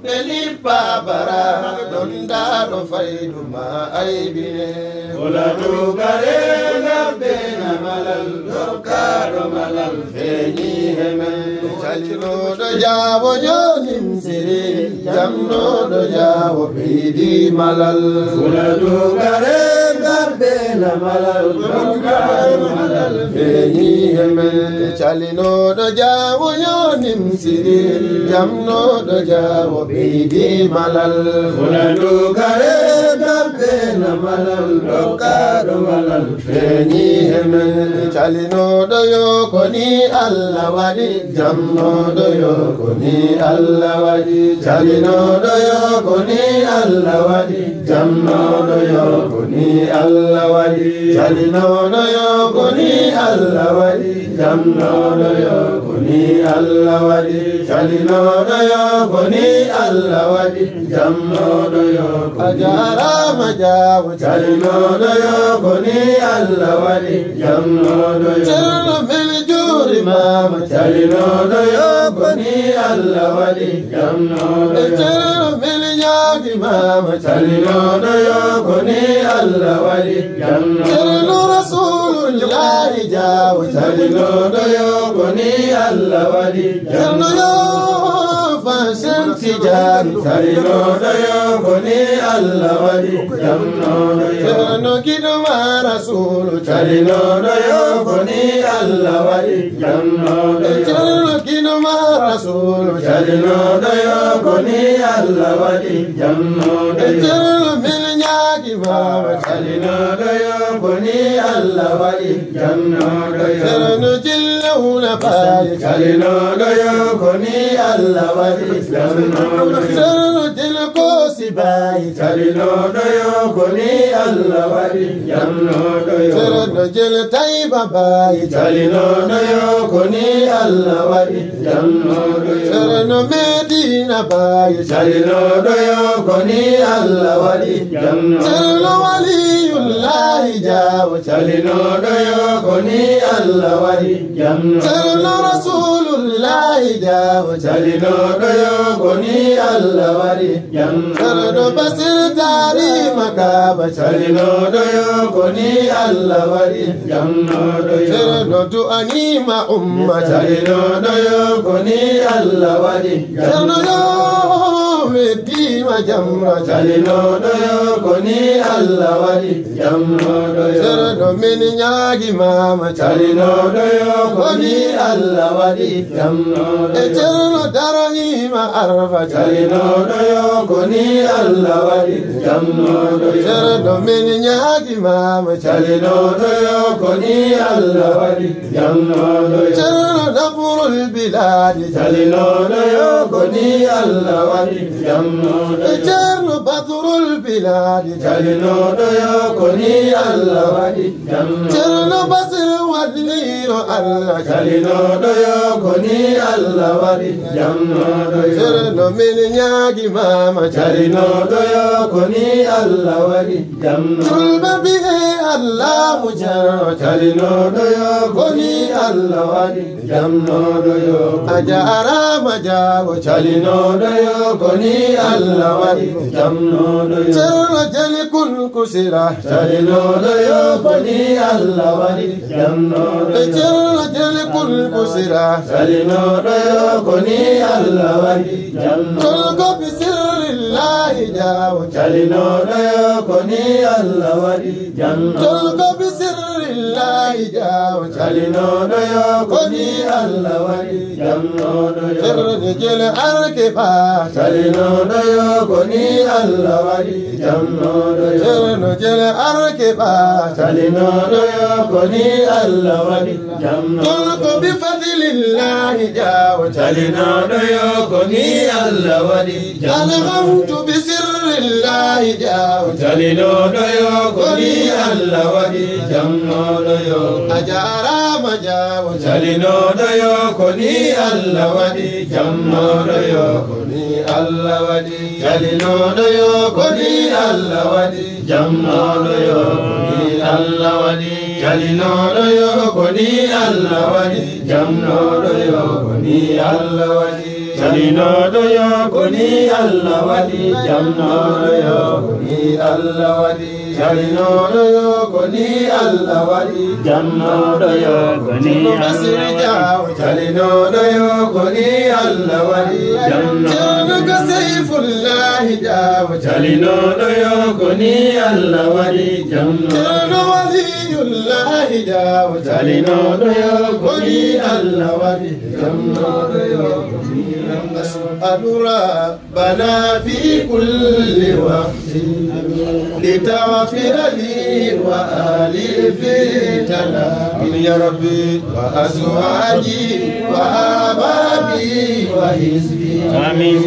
beni babara donda do faydu ma aybine wala dugare bena malal dokaro malal feni hemen chalino do jawo yonim siri jamno do jawo bidi malal wala dugare bena malal dokaro malal feni hemen chalino do jawo yonim siri jamno do jawo bidi malal wala dugare bena malal dokaro malal feni hemen chalino do yo koni Allah wadi jamno do yo koni Allah wadi chalino do yo koni Allah wadi jamno do yo koni Allah wadi chalino do yo koni Allah wadi jamno do yo koni Allah wadi chalino do yo koni Allah wadi jamno do yo ajara majaw chalino do yo koni Allah wadi jamno do yo mel juri mama chalino do yo koni Allah wadi jamno do yo mel yaagi mama chalino do yo koni Allah wadi jamno rasulullah jaw chalino do yo koni Allah wadi jamno yo fasen tijan chalino do yo koni Allah wadi jamno do yo no kiduma rasul chalino do yo koni Allah wadi jamno do yo kiduma rasul chalino do yo koni Allah wadi jamno do yo min nyaagi ma chalino do yo koni Allah wadi jamno do yo no jilluna bay chalino do yo koni Allah wadi jamno do yo jil ko sibay chalino do yo koni Allah wadi jamno do yo no jil tayba bay chalino do yo koni Allah wadi jamno do yo no medina bay chalino do yo koni Allah wadi jamno waliyullah jaw chalino do yo koni Allah wadi jamno rasulullah jaw chalino do yo koni Allah wadi jamno basir tari makaba chalino do yo koni Allah wadi jamno do yo tu anima umma chalino do yo koni Allah wadi jamno yo medima jamra chalino do yo koni Allah wadi jamno do yo min nyaagi mama chalino do yo koni Allah wadi jamno do yo darani ma arfa chalino do yo koni Allah wadi jamno do yo min nyaagi mama chalino do yo koni Allah wadi jamno do yo dafurul bilad chalino do yo koni Allah wadi jamno do yo badrul bilad chalino do yo koni Allah wadi jamno basir wadliro Allah chalino do yo koni Allah wadi jamno do yo min nyaagi mama chalino do yo koni Allah wadi jamno babi Allah mujar chalino do yo koni Allah wadi jamno do yo ajara majaw chalino do yo koni Allah wadi jamno do yo jali kun kusira chalino do yo koni Allah wadi jamno do yo jali kun kusira chalino do yo koni Allah wadi jamno ko bisrillah jaw chalino do yo koni Allah wadi jamno ko bisrillah jaw chalino do yo koni Allah wadi jamno do yo jel arkiba chalino do yo koni Allah wadi jamno do yo jel arkiba chalino do yo koni Allah wadi jamno ko bi fadlillah jaw chalino do yo koni Allah wadi jamno bi sirrillah jaw chalino do yo koni Allah wadi jamno do yo ajara majaw chalino do yo koni Allah wadi jamno do yo koni Allah wadi chalino do yo koni Allah wadi jamno do yo koni Allah wadi chalino do yo koni Allah wadi jamno do yo koni Allah wadi jalinoɗo yogoni Allah waɗi jamnoɗo yogoni Allah waɗi jalinoɗo yogoni Allah waɗi jamnoɗo yogoni Allah waɗi jalinoɗo yogoni Allah waɗi jamnoɗo Sayfullahi jaw jalinoɗo yogoni Allah waɗi jamnoɗo waliyullahi jaw jalinoɗo yogoni Allah waɗi jamnoɗo yogoni نسأل ربنا في كل وقت لتغفر لي وآلي في تنام يا ربي وأزواجي وأحبابي وحزبي آمين.